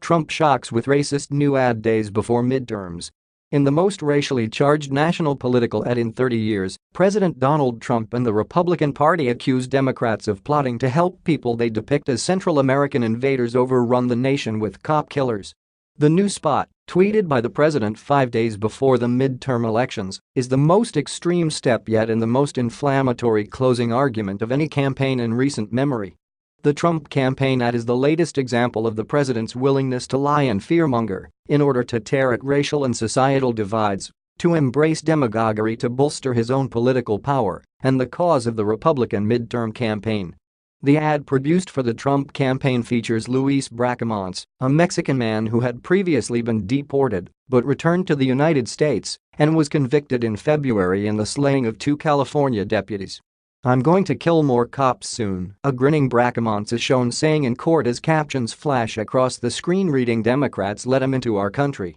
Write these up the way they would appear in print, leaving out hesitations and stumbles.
Trump shocks with racist new ad days before midterms. In the most racially charged national political ad in 30 years, President Donald Trump and the Republican Party accuse Democrats of plotting to help people they depict as Central American invaders overrun the nation with cop killers. The new spot, tweeted by the president 5 days before the midterm elections, is the most extreme step yet in the most inflammatory closing argument of any campaign in recent memory. The Trump campaign ad is the latest example of the president's willingness to lie and fearmonger in order to tear at racial and societal divides, to embrace demagoguery to bolster his own political power and the cause of the Republican midterm campaign. The ad produced for the Trump campaign features Luis Bracamontes, a Mexican man who had previously been deported but returned to the United States and was convicted in February in the slaying of 2 California deputies. "I'm going to kill more cops soon," a grinning Bracamontes is shown saying in court as captions flash across the screen reading "Democrats let him into our country.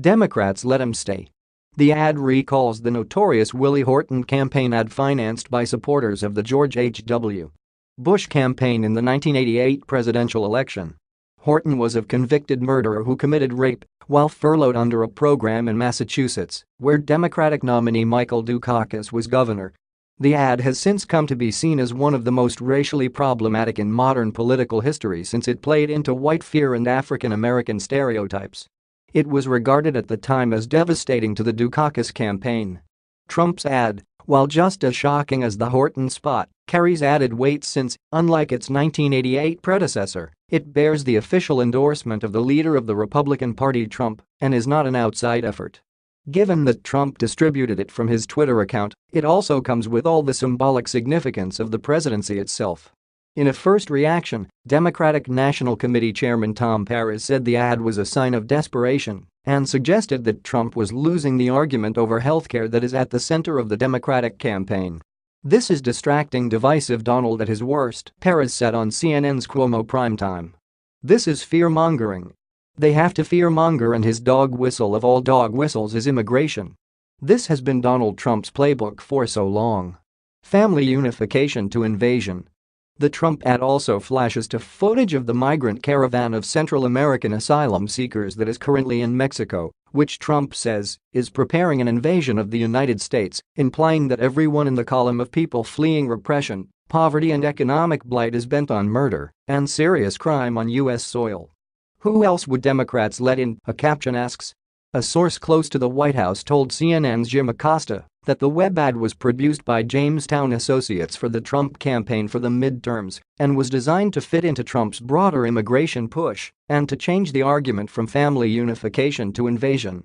Democrats let him stay." The ad recalls the notorious Willie Horton campaign ad financed by supporters of the George H.W. Bush campaign in the 1988 presidential election. Horton was a convicted murderer who committed rape while furloughed under a program in Massachusetts, where Democratic nominee Michael Dukakis was governor. The ad has since come to be seen as one of the most racially problematic in modern political history since it played into white fear and African American stereotypes. It was regarded at the time as devastating to the Dukakis campaign. Trump's ad, while just as shocking as the Horton spot, carries added weight since, unlike its 1988 predecessor, it bears the official endorsement of the leader of the Republican Party, Trump, and is not an outside effort. Given that Trump distributed it from his Twitter account, it also comes with all the symbolic significance of the presidency itself. In a first reaction, Democratic National Committee Chairman Tom Perez said the ad was a sign of desperation and suggested that Trump was losing the argument over healthcare that is at the center of the Democratic campaign. "This is distracting, divisive Donald at his worst," Perez said on CNN's Cuomo Primetime. "This is fear-mongering. They have to fearmonger, and his dog whistle of all dog whistles is immigration. This has been Donald Trump's playbook for so long. Family unification to invasion." The Trump ad also flashes to footage of the migrant caravan of Central American asylum seekers that is currently in Mexico, which Trump says is preparing an invasion of the United States, implying that everyone in the column of people fleeing repression, poverty and economic blight is bent on murder and serious crime on U.S. soil. "Who else would Democrats let in?" a caption asks. A source close to the White House told CNN's Jim Acosta that the web ad was produced by Jamestown Associates for the Trump campaign for the midterms and was designed to fit into Trump's broader immigration push and to change the argument from family unification to invasion.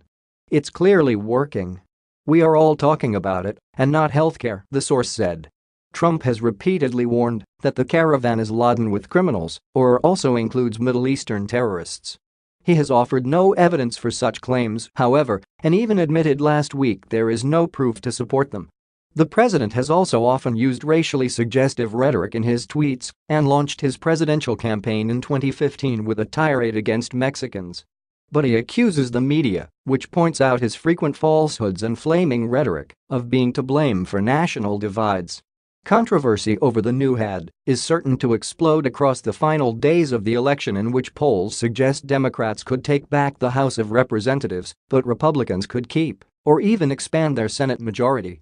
"It's clearly working. We are all talking about it, and not healthcare," the source said. Trump has repeatedly warned that the caravan is laden with criminals or also includes Middle Eastern terrorists. He has offered no evidence for such claims, however, and even admitted last week there is no proof to support them. The president has also often used racially suggestive rhetoric in his tweets and launched his presidential campaign in 2015 with a tirade against Mexicans. But he accuses the media, which points out his frequent falsehoods and flaming rhetoric, of being to blame for national divides. Controversy over the new ad is certain to explode across the final days of the election, in which polls suggest Democrats could take back the House of Representatives, but Republicans could keep or even expand their Senate majority.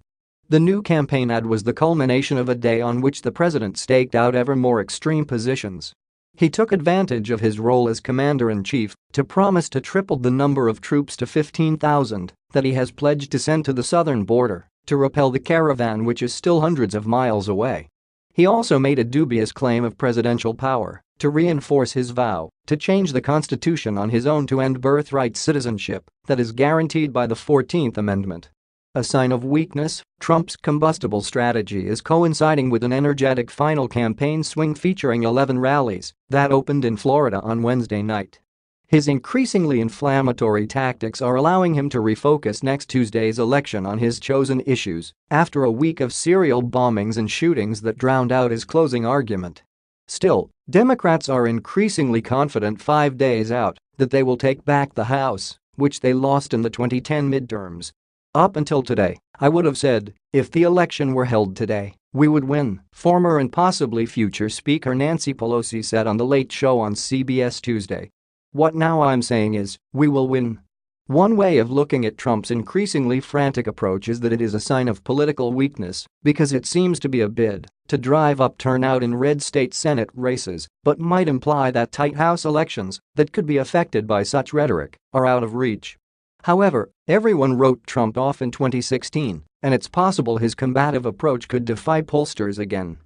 The new campaign ad was the culmination of a day on which the president staked out ever more extreme positions. He took advantage of his role as commander-in-chief to promise to triple the number of troops to 15,000 that he has pledged to send to the southern border to repel the caravan, which is still hundreds of miles away. He also made a dubious claim of presidential power to reinforce his vow to change the Constitution on his own to end birthright citizenship that is guaranteed by the 14th Amendment. A sign of weakness, Trump's combustible strategy is coinciding with an energetic final campaign swing featuring 11 rallies that opened in Florida on Wednesday night. His increasingly inflammatory tactics are allowing him to refocus next Tuesday's election on his chosen issues after a week of serial bombings and shootings that drowned out his closing argument. Still, Democrats are increasingly confident 5 days out that they will take back the House, which they lost in the 2010 midterms. "Up until today, I would have said, if the election were held today, we would win," former and possibly future Speaker Nancy Pelosi said on The Late Show on CBS Tuesday. What now I'm saying is, we will win. One way of looking at Trump's increasingly frantic approach is that it is a sign of political weakness because it seems to be a bid to drive up turnout in red state Senate races but might imply that tight House elections that could be affected by such rhetoric are out of reach. However, everyone wrote Trump off in 2016, and it's possible his combative approach could defy pollsters again.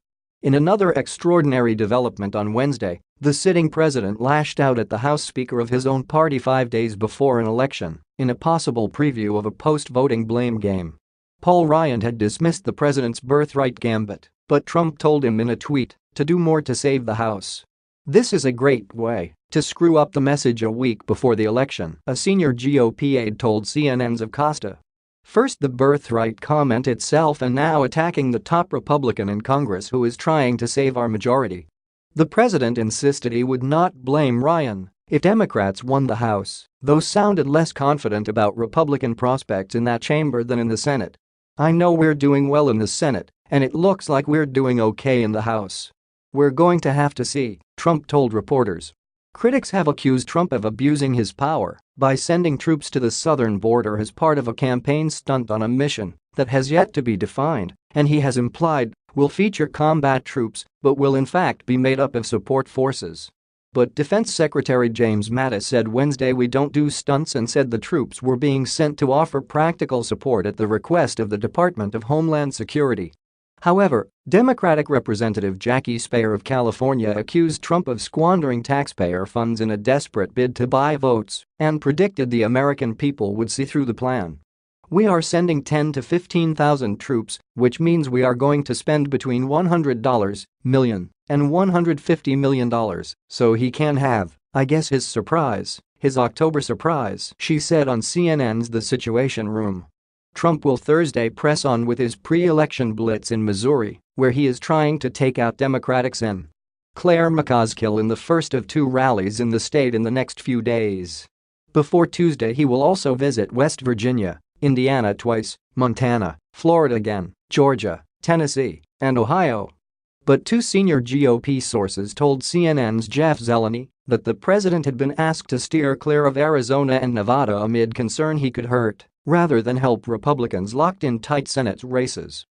In another extraordinary development on Wednesday, the sitting president lashed out at the House Speaker of his own party 5 days before an election in a possible preview of a post-voting blame game. Paul Ryan had dismissed the president's birthright gambit, but Trump told him in a tweet to do more to save the House. "This is a great way to screw up the message a week before the election," a senior GOP aide told CNN's Acosta. First the birthright comment itself and now attacking the top Republican in Congress who is trying to save our majority. The president insisted he would not blame Ryan if Democrats won the House, though sounded less confident about Republican prospects in that chamber than in the Senate. "I know we're doing well in the Senate, and it looks like we're doing okay in the House. We're going to have to see," Trump told reporters. Critics have accused Trump of abusing his power by sending troops to the southern border as part of a campaign stunt on a mission that has yet to be defined, and he has implied will feature combat troops but will in fact be made up of support forces. But Defense Secretary James Mattis said Wednesday we don't do stunts and said the troops were being sent to offer practical support at the request of the Department of Homeland Security. However, Democratic Representative Jackie Speier of California accused Trump of squandering taxpayer funds in a desperate bid to buy votes and predicted the American people would see through the plan. "We are sending 10 to 15,000 troops, which means we are going to spend between $100 million and $150 million, so he can have, I guess, his October surprise," she said on CNN's The Situation Room. Trump will Thursday press on with his pre-election blitz in Missouri, where he is trying to take out Democratic Sen. Claire McCaskill in the first of two rallies in the state in the next few days. Before Tuesday he will also visit West Virginia, Indiana twice, Montana, Florida again, Georgia, Tennessee, and Ohio. But two senior GOP sources told CNN's Jeff Zeleny that the president had been asked to steer clear of Arizona and Nevada amid concern he could hurt rather than help Republicans locked in tight Senate races.